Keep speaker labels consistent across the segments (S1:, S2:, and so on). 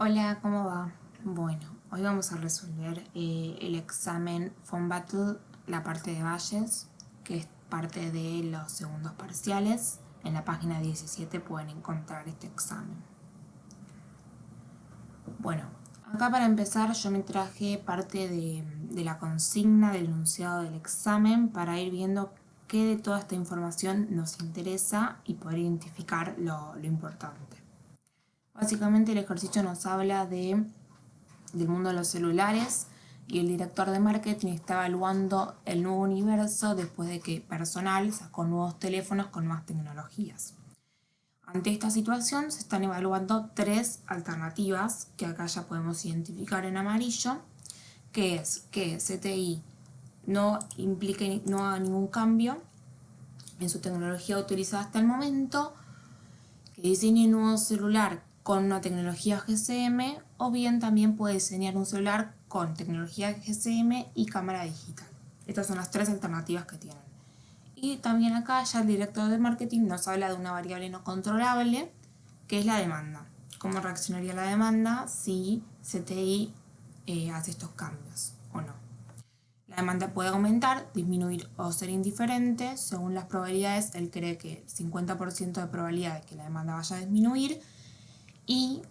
S1: Hola, ¿cómo va? Bueno, hoy vamos a resolver el examen Font Battle, la parte de Valles, que es parte de los segundos parciales. En la página 17 pueden encontrar este examen. Bueno, acá para empezar yo me traje parte de la consigna del enunciado del examen para ir viendo qué de toda esta información nos interesa y poder identificar lo importante. Básicamente el ejercicio nos habla del mundo de los celulares y el director de marketing está evaluando el nuevo universo después de que personal sacó nuevos teléfonos con más tecnologías. Ante esta situación se están evaluando tres alternativas que acá ya podemos identificar en amarillo, que es que CTI no haga ningún cambio en su tecnología utilizada hasta el momento, que diseñe un nuevo celular con una tecnología GSM, o bien también puede diseñar un celular con tecnología GSM y cámara digital. Estas son las tres alternativas que tienen. Y también acá ya el director de marketing nos habla de una variable no controlable, que es la demanda. ¿Cómo reaccionaría la demanda si CTI hace estos cambios o no? La demanda puede aumentar, disminuir o ser indiferente. Según las probabilidades, él cree que 50% de probabilidad de que la demanda vaya a disminuir, y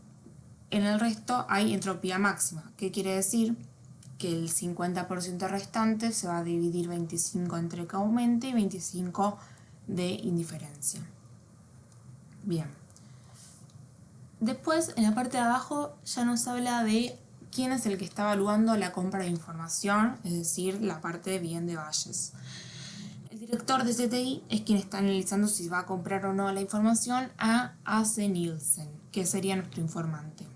S1: en el resto hay entropía máxima. ¿Qué quiere decir? Que el 50% restante se va a dividir 25 entre que aumente y 25 de indiferencia. Bien. Después, en la parte de abajo, ya nos habla de quién es el que está evaluando la compra de información, es decir, la parte bien de Valles. El director de CTI es quien está analizando si va a comprar o no la información a AC Nielsen, que sería nuestro informante.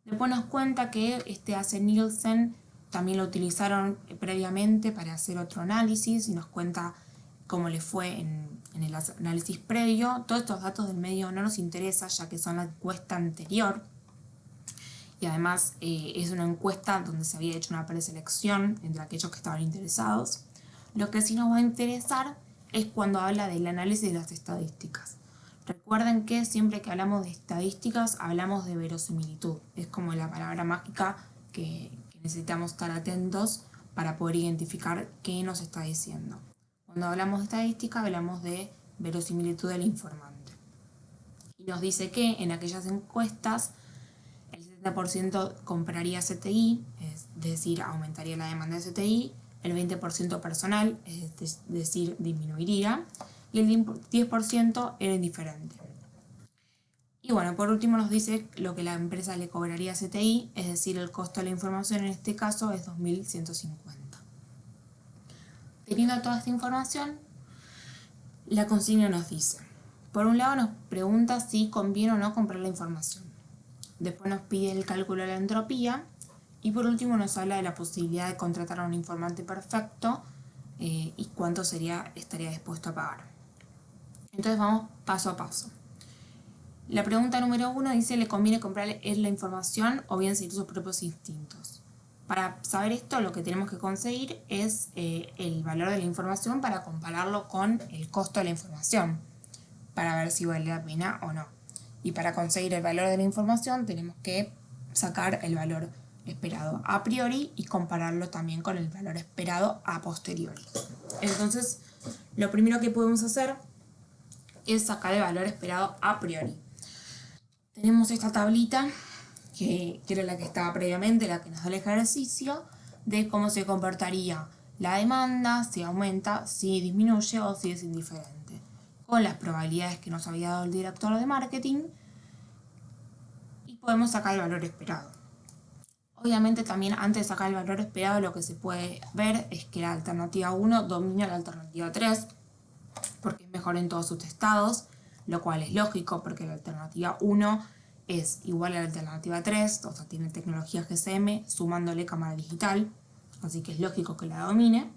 S1: Después nos cuenta que este AC Nielsen también lo utilizaron previamente para hacer otro análisis y nos cuenta cómo le fue en el análisis previo. Todos estos datos del medio no nos interesan, ya que son la encuesta anterior, y además es una encuesta donde se había hecho una preselección entre aquellos que estaban interesados. Lo que sí nos va a interesar es cuando habla del análisis de las estadísticas. Recuerden que siempre que hablamos de estadísticas hablamos de verosimilitud. Es como la palabra mágica que necesitamos estar atentos para poder identificar qué nos está diciendo. Cuando hablamos de estadística hablamos de verosimilitud del informante. Y nos dice que en aquellas encuestas el 70% compraría CTI, es decir, aumentaría la demanda de CTI, el 20% personal, es decir, disminuiría, y el 10% era indiferente. Y bueno, por último nos dice lo que la empresa le cobraría a CTI, es decir, el costo de la información en este caso es 2.150. Teniendo toda esta información, la consigna nos dice, por un lado nos pregunta si conviene o no comprar la información. Después nos pide el cálculo de la entropía. Y por último nos habla de la posibilidad de contratar a un informante perfecto y cuánto estaría dispuesto a pagar. Entonces vamos paso a paso. La pregunta número 1 dice, ¿le conviene comprarle la información o bien seguir sus propios instintos? Para saber esto, lo que tenemos que conseguir es el valor de la información para compararlo con el costo de la información, para ver si vale la pena o no. Y para conseguir el valor de la información tenemos que sacar el valor esperado a priori y compararlo también con el valor esperado a posteriori. Entonces, lo primero que podemos hacer es sacar el valor esperado a priori. Tenemos esta tablita, que era la que estaba previamente, la que nos da el ejercicio, de cómo se comportaría la demanda, si aumenta, si disminuye o si es indiferente, con las probabilidades que nos había dado el director de marketing, y podemos sacar el valor esperado. Obviamente también antes de sacar el valor esperado lo que se puede ver es que la alternativa 1 domina la alternativa 3 porque es mejor en todos sus estados, lo cual es lógico porque la alternativa 1 es igual a la alternativa 3, o sea, tiene tecnología GSM sumándole cámara digital, así que es lógico que la domine.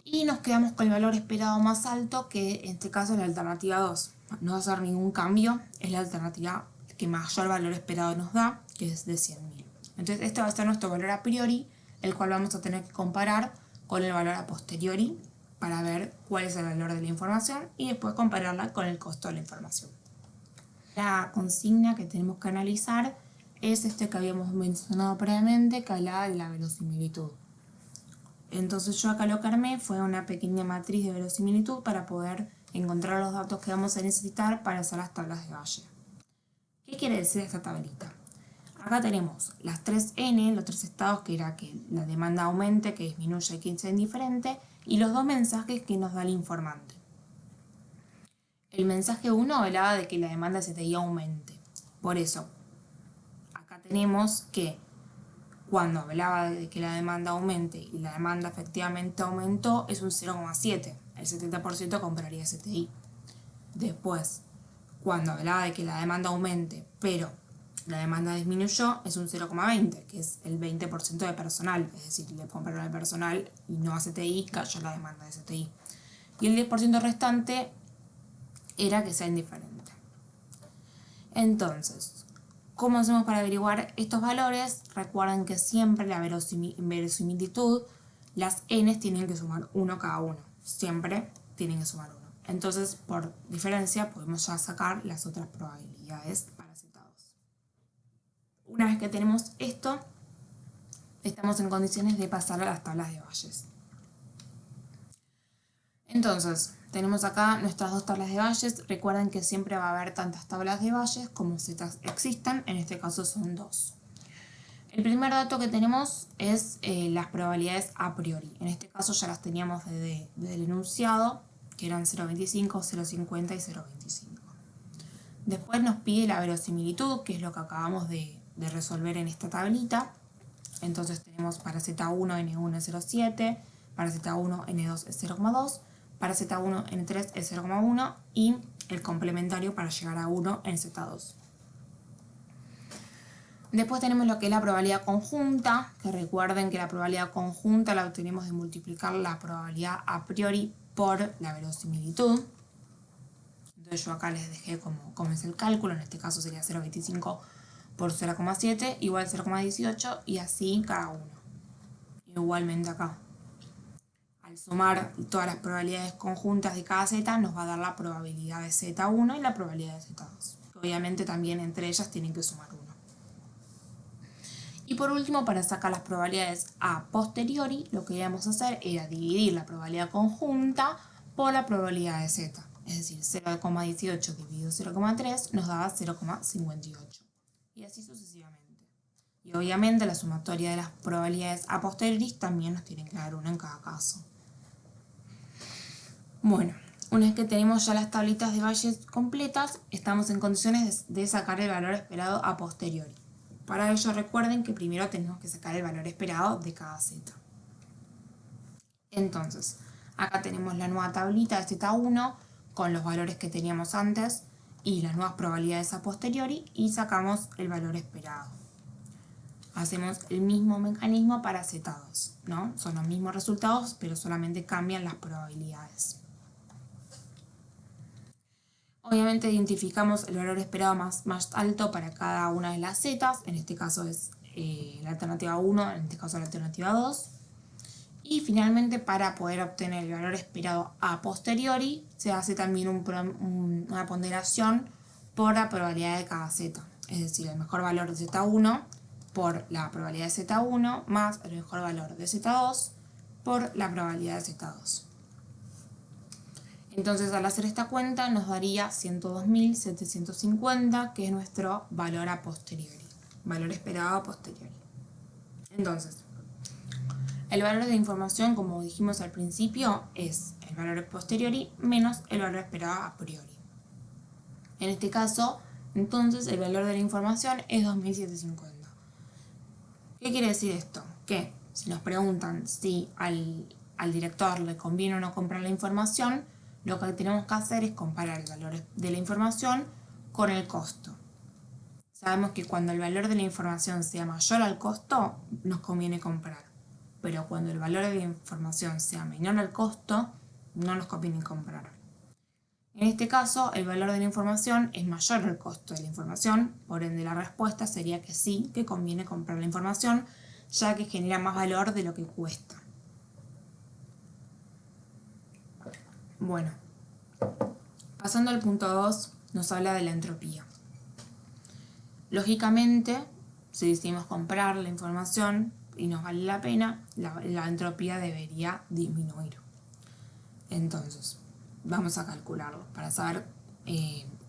S1: Y nos quedamos con el valor esperado más alto, que en este caso es la alternativa 2. No va a hacer ningún cambio, es la alternativa que mayor valor esperado nos da, que es de 100.000. Entonces este va a ser nuestro valor a priori, el cual vamos a tener que comparar con el valor a posteriori para ver cuál es el valor de la información y después compararla con el costo de la información. La consigna que tenemos que analizar es este que habíamos mencionado previamente, que hablaba de la verosimilitud. Entonces yo acá lo que armé fue una pequeña matriz de verosimilitud para poder encontrar los datos que vamos a necesitar para hacer las tablas de Bayes. ¿Qué quiere decir esta tablita? Acá tenemos las 3N, los 3 estados, que era que la demanda aumente, que disminuya y que sea indiferente, y los 2 mensajes que nos da el informante. El mensaje 1 hablaba de que la demanda CTI aumente. Por eso, acá tenemos que cuando hablaba de que la demanda aumente y la demanda efectivamente aumentó, es un 0,7. El 70% compraría CTI. Después, cuando hablaba de que la demanda aumente, pero la demanda disminuyó, es un 0,20, que es el 20% de personal. Es decir, le compraron al personal y no a CTI, cayó la demanda de CTI. Y el 10% restante era que sea indiferente. Entonces, ¿cómo hacemos para averiguar estos valores? Recuerden que siempre la verosimilitud, las n's tienen que sumar 1 cada uno. Siempre tienen que sumar 1. Entonces, por diferencia, podemos ya sacar las otras probabilidades para setados. Una vez que tenemos esto, estamos en condiciones de pasar a las tablas de Bayes. Entonces, tenemos acá nuestras dos tablas de Bayes. Recuerden que siempre va a haber tantas tablas de Bayes como zetas existan. En este caso son 2. El primer dato que tenemos es las probabilidades a priori. En este caso ya las teníamos desde el enunciado, que eran 0,25, 0,50 y 0,25. Después nos pide la verosimilitud, que es lo que acabamos de resolver en esta tablita. Entonces tenemos para Z1, N1 es 0,7, para Z1, N2 es 0,2, para Z1, N3 es 0,1 y el complementario para llegar a 1 en Z2. Después tenemos lo que es la probabilidad conjunta, que recuerden que la probabilidad conjunta la obtenemos de multiplicar la probabilidad a priori por la verosimilitud. Entonces yo acá les dejé como es el cálculo, en este caso sería 0,25 por 0,7 igual 0,18 y así cada uno. Igualmente acá. Al sumar todas las probabilidades conjuntas de cada z nos va a dar la probabilidad de Z1 y la probabilidad de Z2. Obviamente también entre ellas tienen que sumar 1. Y por último, para sacar las probabilidades a posteriori, lo que íbamos a hacer era dividir la probabilidad conjunta por la probabilidad de z. Es decir, 0,18 dividido 0,3 nos daba 0,58. Y así sucesivamente. Y obviamente la sumatoria de las probabilidades a posteriori también nos tienen que dar una en cada caso. Bueno, una vez que tenemos ya las tablitas de Bayes completas, estamos en condiciones de sacar el valor esperado a posteriori. Para ello recuerden que primero tenemos que sacar el valor esperado de cada z. Entonces, acá tenemos la nueva tablita de Z1 con los valores que teníamos antes y las nuevas probabilidades a posteriori y sacamos el valor esperado. Hacemos el mismo mecanismo para Z2, ¿no? Son los mismos resultados, pero solamente cambian las probabilidades. Obviamente identificamos el valor esperado más alto para cada una de las zetas, en este caso es la alternativa 1, en este caso la alternativa 2. Y finalmente para poder obtener el valor esperado a posteriori se hace también una ponderación por la probabilidad de cada z. Es decir, el mejor valor de Z1 por la probabilidad de Z1 más el mejor valor de Z2 por la probabilidad de Z2. Entonces al hacer esta cuenta nos daría 102.750, que es nuestro valor a posteriori, valor esperado a posteriori. Entonces, el valor de información, como dijimos al principio, es el valor a posteriori menos el valor esperado a priori. En este caso, entonces, el valor de la información es 2.750. ¿Qué quiere decir esto? Que si nos preguntan si al director le conviene o no comprar la información, lo que tenemos que hacer es comparar el valor de la información con el costo. Sabemos que cuando el valor de la información sea mayor al costo, nos conviene comprar. Pero cuando el valor de la información sea menor al costo, no nos conviene comprar. En este caso, el valor de la información es mayor al costo de la información, por ende la respuesta sería que sí, que conviene comprar la información, ya que genera más valor de lo que cuesta. Bueno, pasando al punto 2, nos habla de la entropía. Lógicamente, si decidimos comprar la información y nos vale la pena, la entropía debería disminuir. Entonces, vamos a calcularlo. Para saber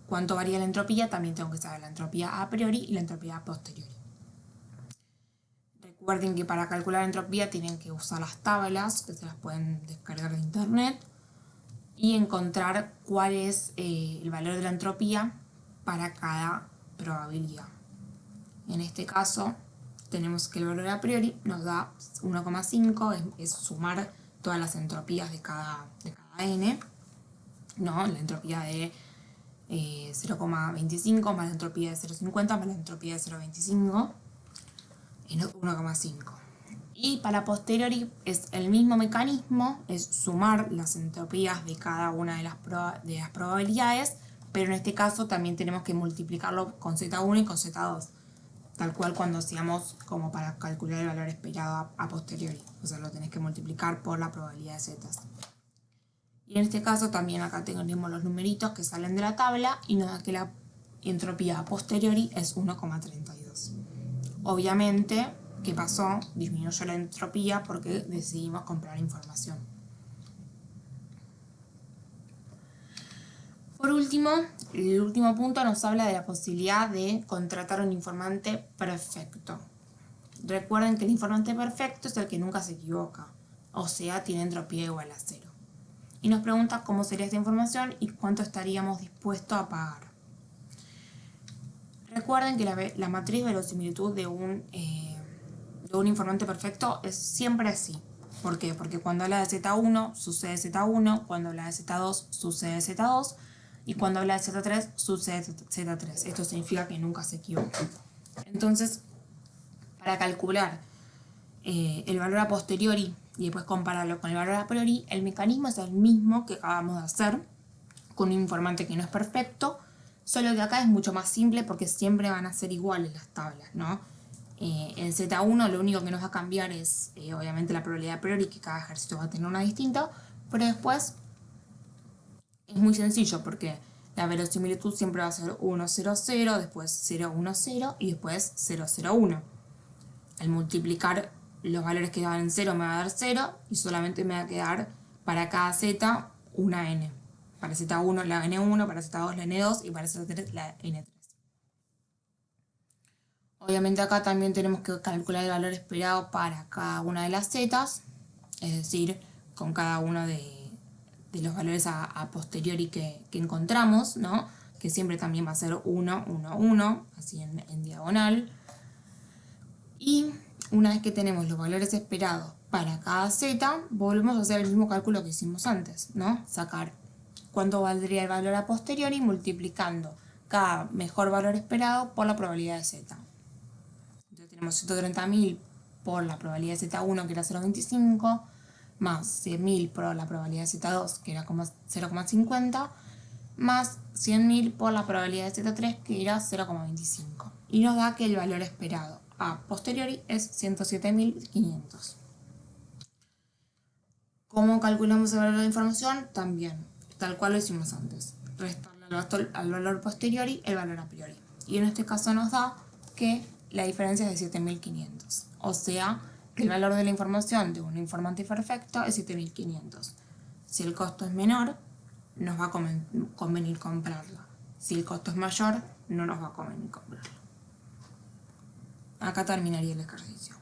S1: cuánto varía la entropía, también tengo que saber la entropía a priori y la entropía a posteriori. Recuerden que para calcular la entropía tienen que usar las tablas, que se las pueden descargar de internet, y encontrar cuál es el valor de la entropía para cada probabilidad. En este caso, tenemos que el valor a priori nos da 1,5, es sumar todas las entropías de cada n, ¿no? La entropía de 0,25 más la entropía de 0,50 más la entropía de 0,25 es 1,5. Y para posteriori es el mismo mecanismo, es sumar las entropías de cada una de las probabilidades, pero en este caso también tenemos que multiplicarlo con Z1 y con Z2, tal cual cuando hacíamos como para calcular el valor esperado a posteriori, o sea, lo tenés que multiplicar por la probabilidad de Z. Y en este caso también acá tenemos los numeritos que salen de la tabla y nos da que la entropía a posteriori es 1,32. Obviamente, ¿qué pasó? Disminuyó la entropía porque decidimos comprar información. Por último, el último punto nos habla de la posibilidad de contratar un informante perfecto. Recuerden que el informante perfecto es el que nunca se equivoca, o sea, tiene entropía igual a 0. Y nos pregunta cómo sería esta información y cuánto estaríamos dispuestos a pagar. Recuerden que la matriz de verosimilitud de un informante perfecto es siempre así. ¿Por qué? Porque cuando habla de Z1 sucede Z1, cuando habla de Z2 sucede Z2 y cuando habla de Z3 sucede Z3. Esto significa que nunca se equivoca. Entonces, para calcular el valor a posteriori y después compararlo con el valor a priori, el mecanismo es el mismo que acabamos de hacer con un informante que no es perfecto, solo que acá es mucho más simple porque siempre van a ser iguales las tablas, ¿no? En Z1 lo único que nos va a cambiar es obviamente la probabilidad a priori, que cada ejercicio va a tener una distinta, pero después es muy sencillo porque la verosimilitud siempre va a ser 1, 0, 0, después 0, 1, 0 y después 0, 0, 1. Al multiplicar los valores que daban en 0 me va a dar 0 y solamente me va a quedar para cada z una n. Para Z1 la n1, para Z2 la n2 y para Z3 la n3. Obviamente acá también tenemos que calcular el valor esperado para cada una de las zetas, es decir, con cada uno de los valores a posteriori que encontramos, ¿no? Que siempre también va a ser 1, 1, 1, así en diagonal. Y una vez que tenemos los valores esperados para cada z, volvemos a hacer el mismo cálculo que hicimos antes, ¿no? Sacar cuánto valdría el valor a posteriori multiplicando cada mejor valor esperado por la probabilidad de z. Entonces tenemos 130.000 por la probabilidad de z1, que era 0,25, más 100.000 por la probabilidad de z2, que era 0,50, más 100.000 por la probabilidad de z3, que era 0,25. Y nos da que el valor esperado a posteriori es 107.500. ¿Cómo calculamos el valor de la información? También, tal cual lo hicimos antes. Restarle al valor posteriori el valor a priori. Y en este caso nos da que la diferencia es de 7.500. O sea, que el valor de la información de un informante perfecto es 7.500. Si el costo es menor, nos va a convenir comprarla. Si el costo es mayor, no nos va a convenir comprarla. Acá terminaría el ejercicio.